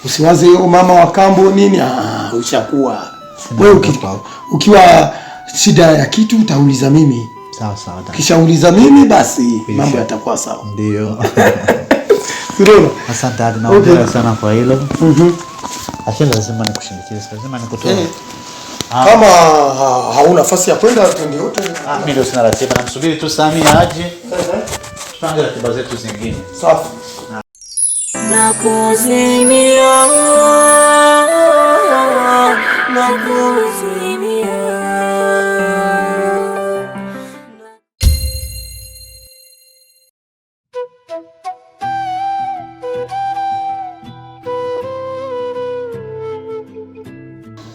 Usiwaze yo mama wa kambo nini, ushakuwa. Wewe ukiwa shida ya kitu utauliza mimi. Sawa sawa. Kishauliza mimi basi mambo yatakuwa sawa. Ndio. Ndio. Asante hadi naongea sana kwa hilo. Asante, lazima nikushindikize. Lazima nikutoe. Kama hauna nafasi ya kwenda twende yote. Mimi ndio sina ratiba, namsubiri tu Sami aje. Tupange ratiba zetu zingine. Safi. Nakuzimia.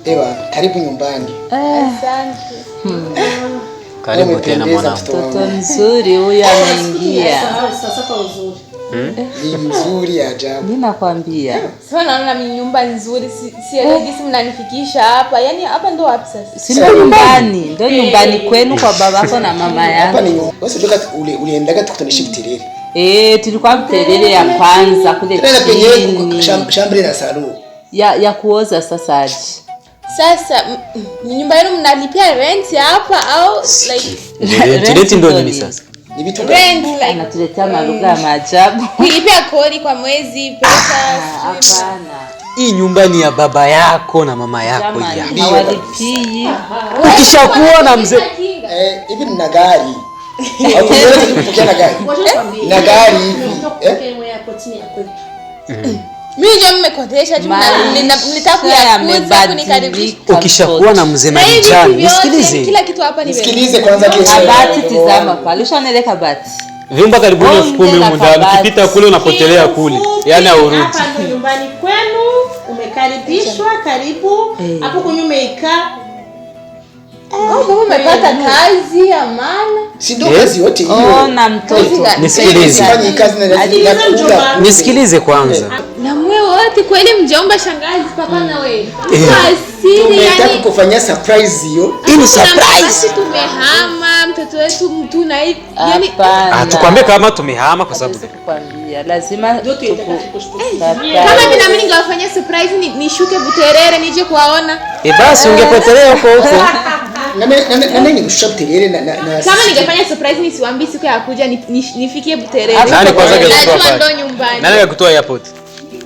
Ewa, karibu nyumbani. Asante. Karibu tena mwanangu. Mtoto mzuri huyu ameingia. Sasa kwa uzuri. Ni mzuri ajabu. Mimi nakwambia. Sasa naona mimi nyumba nzuri, sielewi jinsi mnanifikisha hapa. Yaani hapa ndo wapi sasa? Si ndo nyumbani, ndo nyumbani kwenu kwa babako na mama yako. Hapa ni nyumba. Wewe uliendaga tukutanisha Buterere. Tulikuwa Buterere ya kwanza kule chini. Chambre na salon. Ya kuoza sasa aje. Sasa nyumba yenu mnalipia rent hapa au like Rent ndo nini sasa? Ni vitu rent like anatuletea malugha ya maajabu. kulipia kodi kwa mwezi, pesa. Hapana. Hii nyumba ni ya baba yako na mama yako ya. Hawalipii. Ukishakuwa na mzee hivi nina gari. Au tunaweza kupokea na gari? Na gari hivi. Mimi ndio nimekodesha tu nilitaka kuyakuza kunikaribisha. ukishakuwa na mzee Marijani, nisikilize. Kila kitu hapa ni wewe. Sikilize kwanza kesho. Kabati tizama pale. Ushaneleka bati. Vyumba karibuni 10,000 muda ukipita kule unapotelea kule. Yaani haurudi. Hapa ndo nyumbani kwenu, umekaribishwa, karibu. Hapo kwenye umekaa. Mama umepata kazi ya maana. Si ndio kazi yote hiyo. Na mtoto. Nisikilize. Fanye kazi na Nisikilize kwanza. Na mwe wote kweli mjomba shangazi papa na wewe. Asili yani kufanya surprise hiyo. Hii ni surprise. Tumehama mtoto wetu mtu na hivi. Yani tukwambie kama tumehama kwa sababu tukwambia lazima kama mimi na mimi ningewafanyia surprise nishuke Buterere nije kuwaona. Basi ungepotelea huko huko. Na nini kushuka Buterere na kama ningefanya surprise nisiwaambie siku ya kuja nifikie Buterere. Nani kwanza ngekutoa ndo nyumbani. Nani ngekutoa airport?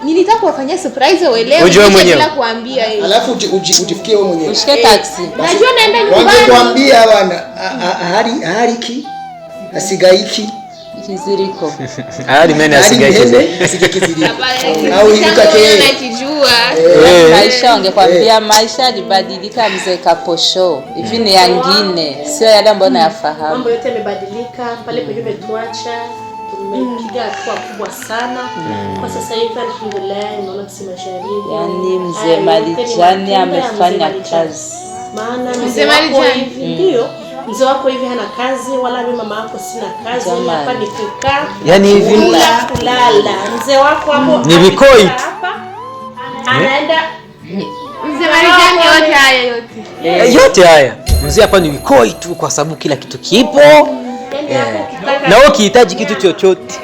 Nilitaka kuwafanyia surprise uelewe bila kuambia hiyo. Alafu ujifikie wewe mwenyewe. Ushike taxi. Najua naenda nyumbani. Wangekuambia bwana hariki asigaiki kiziriko. Hadi mimi asigaiki. Au iluka ke. Nakijua. Maisha wangekwambia maisha yalibadilika mzee Kaposho. Hivi ni yangine, sio yale ambayo nayafahamu. Mambo yote yamebadilika, pale penye umetuacha tumepiga hatua kubwa sana. Kwa sasa hivi alhamdulillah naona kisimashari. Yaani mzee Marijani amefanya kazi. Maana mzee Marijani hivi ndio mzee wako hivi hana kazi wala mimi mama yako sina kazi, hapa ni kukaa. Yaani hivi kulala. Mzee wako hapo ni vikoi hapa. Anaenda mzee Marijani yote haya yote. Yote haya. Mzee hapa ni vikoi tu kwa sababu kila kitu kipo. Na wewe ukihitaji kitu chochote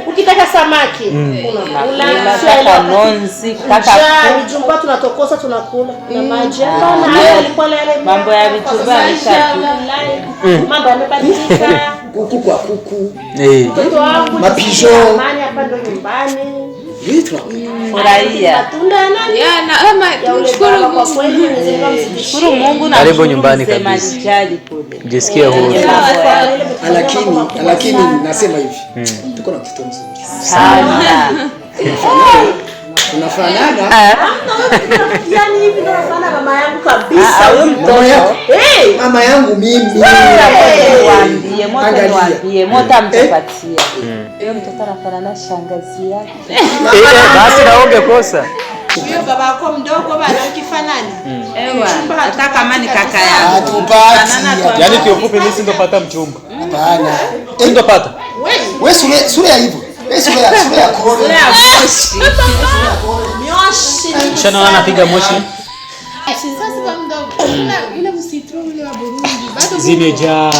ukitaka samaki unakula, nonzi kaka jumba tunatokosa tunakula na maji na alikuwa yale mambo ya vituba mambo yamebadilika, kuku kwa kuku mtoto wangu mapijo amani hapa ndo nyumbani furahia matunda nani na ama tunashukuru kwa kweli shukuru Mungu na karibu nyumbani kabisa. Marijani kule Jisikie huru. Lakini nasema hivi tuko na mtoto mzuri sana. Unafanana yani hivi ndo nafanana mama yangu kabisa. Mama yangu mimi niwaambie mota mtapatia. Yeye mtoto anafanana shangazi yake. Basi naombe kosa. Huyo baba yako mdogo bado ukifanani. Hata kama ni kaka yangu. Hatupati. Yaani kiofupi mimi sindopata mchumba. Hapana. Sindopata. Wewe sura ya hivyo. Wewe sura ya korona. Mioshi. Shana anapiga moshi. Sasa kwa mdogo ile msitro ule wa Burundi bado zimejaa.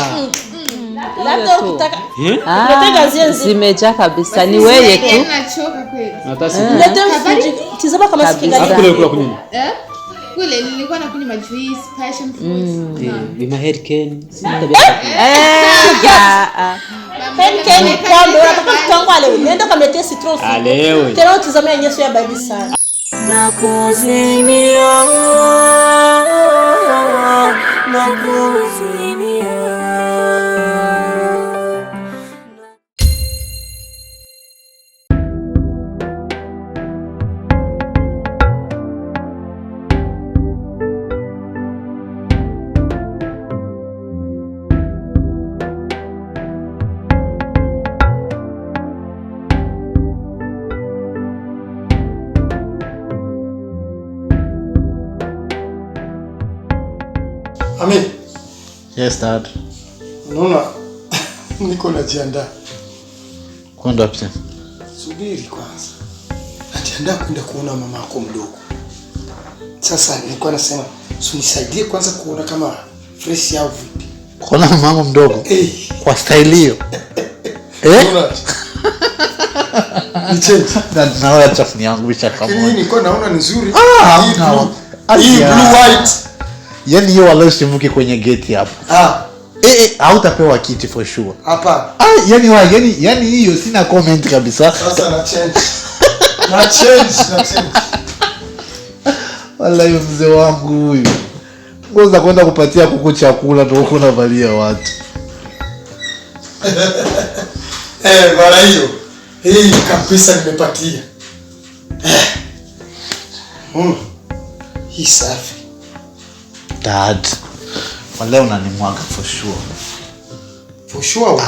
Labda ukitaka unataka zienzi zimejaa kabisa, ni wewe tu. Nachoka kweli. Leta tizama kama sikinga. Hakuna kula kunywa. Kule nilikuwa nakunywa majuice, passion fruit. Bima Hurricane. Hurricane pombe unataka kutangwa leo. Nenda kamletea citron. Leo. Tena utizame yenyewe ya baby sana. Nakuzimia. Amin. Yes, Dad. Unaona niko najiandaa. Kwenda wapi? Subiri kwanza. Najiandaa kwenda kuona mama yako mdogo. Sasa nilikuwa nasema unisaidie kwanza kuona kama fresh au vipi. Kuona mama mdogo? Kwa style hiyo. Naona chafu yangu bicha kama. Hii nilikuwa naona ni nzuri. Hii blue white. Yani hiyo wala usimuke kwenye gate hapo. Hautapewa kiti for sure. Hapa. Yani hiyo sina comment kabisa. Sasa na change. Wallahi mzee wangu huyu. Ngoza kwenda kupatia kuku chakula ndio uko unavalia watu. Bwana hiyo. Hii kabisa nimepatia. Hii safi. Dad. Wallahi unanimwaga for sure. For sure.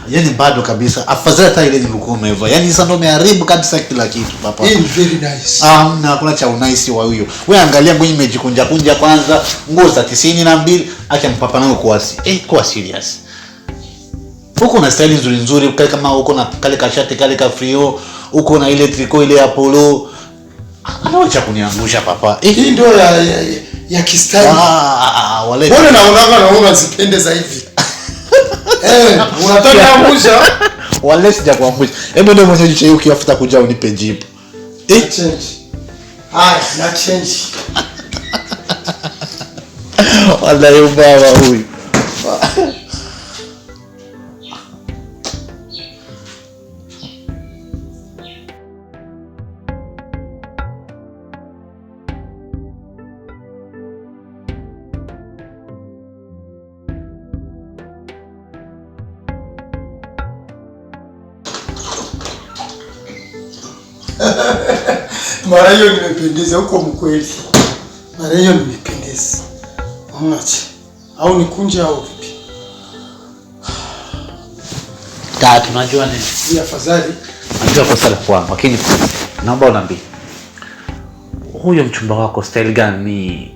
Yani bado kabisa. Afadhali hata ile nilikuwa umeva. Yani sasa ndo umeharibu kabisa kila kitu papa. Hii very nice. Na kuna cha unice wa huyo. Wewe angalia ngoja imejikunja kunja kwanza. Nguo za 92 acha mpapa nao kwa serious. Uko na style nzuri nzuri kama uko na kale kashati kale ka frio, uko na ile triko ile ya polo. Anaacha kuniangusha papa. Hii ndio ya kistyle. Wale. Mbona naona zipendeza hivi? Unataka kuangusha? Wale sija kuangusha. Hebu ndio mwenye jicho hiyo ukiafuta kuja unipe jibu. Change. Na change. Wallahi ubaya huyu. Mara hiyo nimependeza huko mkweli. Mara hiyo nimependeza. Unache. Au nikunje au vipi? Tatu unajua nini? Ni afadhali. Najua kwa sala kwa lakini naomba uniambie. Huyo mchumba wako style gani ni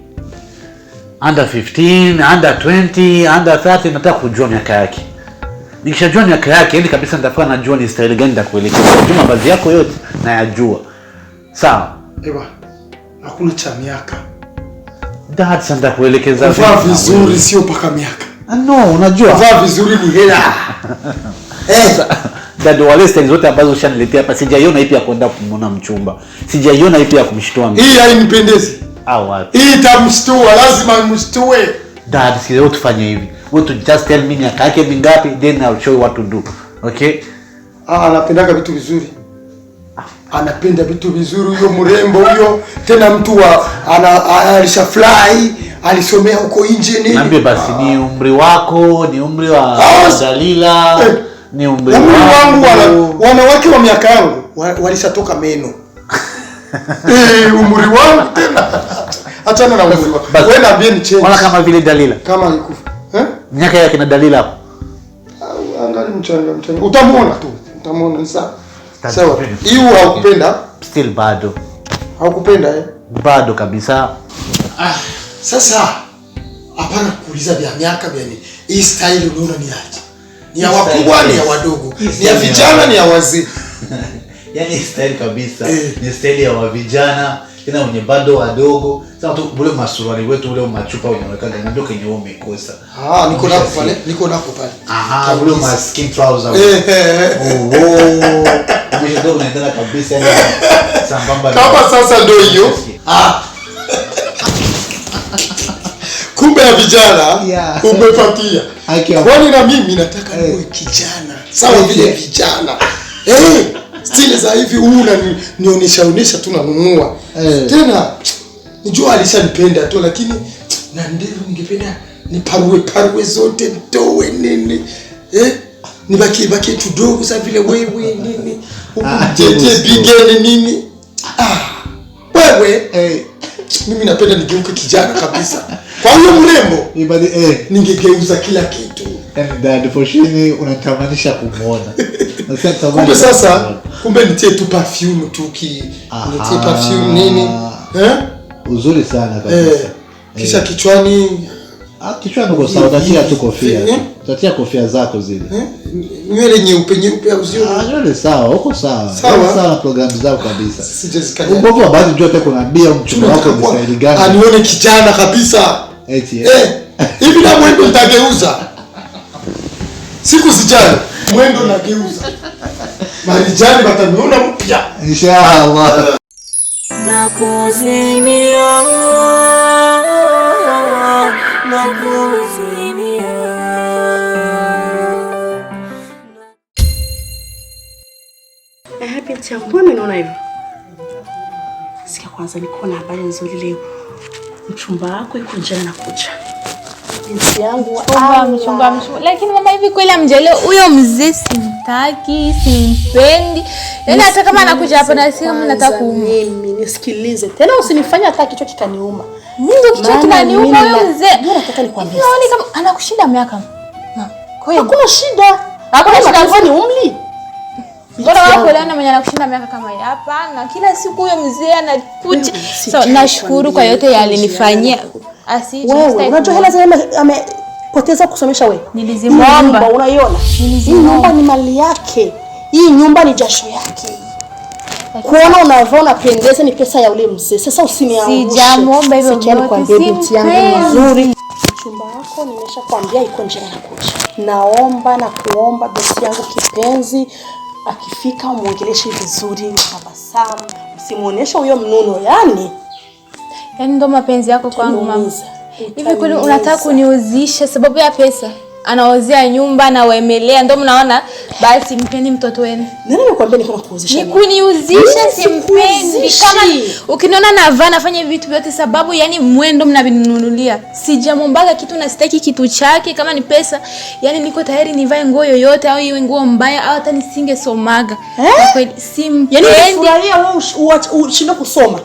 under 15, under 20, under 30 nataka kujua miaka yake. Nikishajua miaka yake ili kabisa nitafaa najua ni style gani nitakuelekeza. Juma baadhi yako yote nayajua. Sawa. Hakuna cha miaka. Dad sanda kuelekeza vaa vizuri sio paka miaka. No, unajua. Vaa vizuri ni hela. Dad wale style zote ambazo ushaniletea hapa sijaiona ipi ya kwenda kumuona mchumba. Sijaiona ipi ya kumshtua mimi. Hii hainipendezi. Wapi? Hii tamshtua, lazima nimshtue. Dad, sio tufanye hivi. Wewe just tell me miaka yake mingapi then I'll show you what to do. Okay? Anapendaga vitu vizuri. Anapenda vitu vizuri huyo mrembo huyo, tena mtu alishafly, alisomea huko nje nini. Niambie basi ni umri wako, ni umri wa Dalila, ni umri wangu. Wanawake wa miaka yangu walishatoka meno. Umri wangu tena. Achana na umri wangu. Wewe niambie ni change. Wala kama vile Dalila. Kama ikufa. Miaka yake na Dalila hapo. Angali mchanga. Utamuona tu. Utamuona sawa. Sawa. Hiyo haukupenda? Still bado. Haukupenda Bado kabisa. Sasa hapana kuuliza vya miaka vya nini. Hii style unaona ni aje? Ni ya wakubwa ni ya wadogo. Ni ya vijana ni ya wazee. Yaani style kabisa. Ni style ya vijana, tena wenye bado wadogo. Sasa tu ule masuruali wetu ule machupa unaweka ndani ndio kenye wewe umekosa. Niko nako pale. Ule skin trouser. Ndio unaendana kabisa yani sambamba. Kama sasa ndio hiyo. Kumbe ya vijana umepatia. Kwani na mimi nataka niwe kijana. Sawa vile vijana. Stile za hivi nionyesha tu nanunua. Tena nijua alishanipenda tu lakini na ndevu ningependa niparue zote nitoe nini. Nibaki tudogo sasa vile wewe nini. Ukitete bigeni nini. Wewe mimi napenda nigeuke kijana kabisa. Kwa hiyo mrembo ningegeuza kila kitu. Dad for sure unatamanisha kumuona. Kumbe sasa nitie tu perfume tu nitie perfume nini? Uzuri sana kabisa. Kisha kichwani kwa sawa utatia tu kofia. Utatia kofia zako zile. Nywele nyeupe au sio? Nywele sawa, uko sawa. Sawa program zako kabisa. Sijazikanya. Uko baadhi njoo hata kunaambia mchumba wako ni style gani. Anione kijana kabisa. Hivi na mwendo nitageuza. Siku zijazo mwendo nageuza. Marijani bataniona mpya. Inshallah. Nakuzimia. Binti yangu, mbona unaona hivyo? Sikia kwanza niko na habari nzuri leo. Mchumba wako yuko njiani anakuja. Binti yangu, mchumba. Lakini mama, hivi kweli amjelewa huyo mzee? Simtaki, simpendi. Yaani hata kama anakuja hapa na simu nataka mimi nisikilize. Tena usinifanye hata kichwa kikaniuma. Ndio kichwa kinaniuma huyo mzee. Mbona nataka nikwambie? Naona kama anakushinda miaka. Kweli. Hakuna shida. Hakuna shida, ni umri. Mbona wako leo mwenye anakushinda miaka kama hii? Hapana, kila siku huyo mzee anakuja. So nashukuru kwa yote yalinifanyia. Wewe unajua hela zile amepoteza kusomesha wewe. Nilizimwomba. Unaiona? Hii nyumba ni mali yake. Hii nyumba ni jasho yake. Kuona unavaa unapendeza ni pesa ya ule mzee. Sasa usiniangushe. Sijamuomba hivyo kwa binti yangu nzuri. Mchumba wako nimeshakwambia iko nje anakuja. Naomba na kuomba binti yangu kipenzi, akifika umuongeleshe vizuri, utabasamu, usimuoneshe huyo mnono yani ndo mapenzi yako kwangu mama. Hivi kweli unataka kuniuzisha sababu ya pesa? Anaozea nyumba na waemelea ndo mnaona basi mpeni mtoto wenu. Nani amekwambia niko nakuuzisha? Nikuniuzisha simpendi. Kama ukiniona navaa nafanya vitu vyote sababu yani mwendo mnavinunulia. Sijamombaga kitu na sitaki kitu chake. Kama ni pesa yani niko tayari nivae nguo yoyote au iwe nguo mbaya au hata nisingesomaga. Kweli simpendi. Yani unafurahia wewe ushindwe kusoma.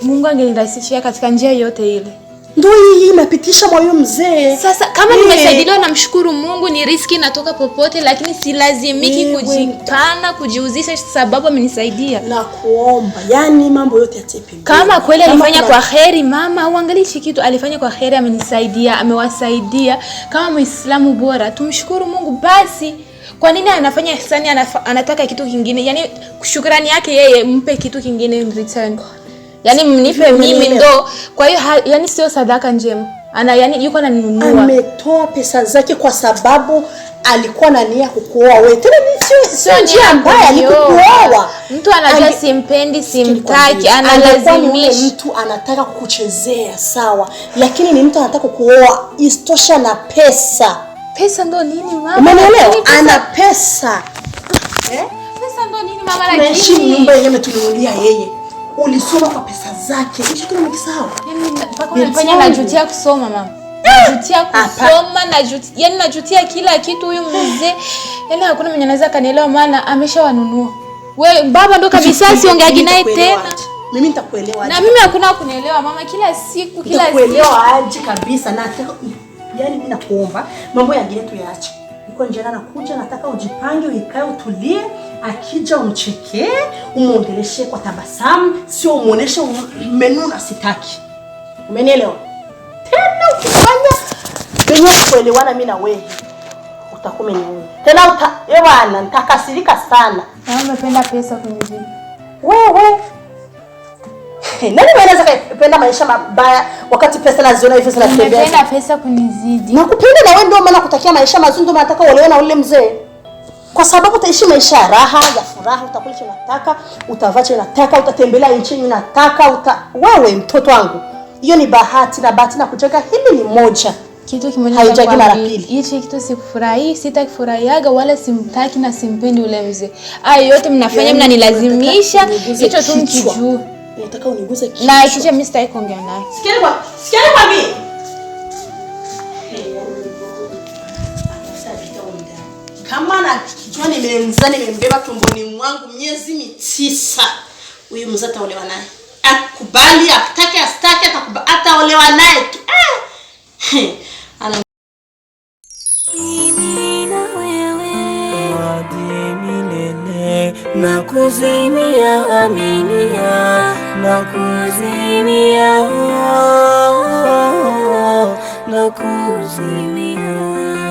Mungu angenirahisishia katika njia yote ile. Ndio hii inapitisha moyo mzee. Sasa kama nimesaidiwa namshukuru Mungu, ni riski natoka popote lakini silazimiki kujipana kujiuzisha sababu amenisaidia. Na kuomba yani mambo yote yatepe. Kama kweli alifanya kwa kheri mama, uangalishi kitu alifanya kwa kheri, amenisaidia, amewasaidia. Kama Muislamu bora tumshukuru Mungu basi. Kwa nini anafanya ihsani anataka kitu kingine? Yani shukrani yake yeye mpe kitu kingine in return. Yani mnipe mimi ndo. Kwa hiyo yani sio sadaka njema. Yani yuko ananunua. Ametoa pesa zake kwa sababu alikuwa na nia kukuoa wewe. Tena sio njia mbaya alikuoa. Mtu anajua simpendi, simtaki, analazimisha. Mtu anataka kukuchezea sawa, lakini ni mtu anataka kukuoa istosha na pesa. Pesa ndo nini mama? Umeelewa? Ana pesa. Pesa ndo nini mama? Lakini nyumba yenyewe tununulia yeye. Ulisoma kwa pesa zake. Hicho kile umekisahau. Yani mpaka unafanya najutia kusoma mama. Najutia kusoma, yani najutia kila kitu huyu mzee. Yani hakuna mwenye anaweza kanielewa maana ameshawanunua. Wewe baba ndo kabisa siongeagi naye tena. Mimi nitakuelewa aje? Na mimi hakuna kunielewa mama, kila siku nitakuelewa aje kabisa. Na yani mimi nakuomba mambo yangine tu yaache. Niko nje anakuja, nataka ujipange, uikae, utulie. Akija umchekee, umuongeleshe kwa tabasamu, sio umuoneshe menuna sitaki. Umenielewa? Tena ukifanya bila kuelewana mimi na wewe utakuwa umeniona. Tena bwana nitakasirika sana. Na unapenda pesa kwenye vipi? Wewe Nani anaweza kupenda maisha mabaya wakati pesa naziona hivi zinatembea? Napenda pesa kunizidi. Nakupenda na wewe ndio maana kutakia maisha mazuri, ndio nataka uolewe na ule mzee. Kwa sababu utaishi maisha ya raha, ya furaha, utakula chenye unataka, utavaa chenye unataka, utatembelea nchi unataka, wewe mtoto wangu. Hiyo ni bahati na bahati na kujenga hili ni moja. Kitu kimoja haijagi mara pili. Hichi kitu sikufurahi, sitakifurahiaga wala simtaki na simpendi ule mzee. Hayo yote mnafanya mnanilazimisha, hicho tu mkijua. Nataka uniguze kichwa. Na kisha mimi sitaki kuongea naye. Sikia kwa mimi. Kama na kichwa nimembeba tumboni mwangu miezi 9. Huyu mzee ataolewa naye. Akubali, atake astake ataolewa naye tu. Mimi na wewe hadi milele, nakuzimia aminia, nakuzimia, nakuzimia.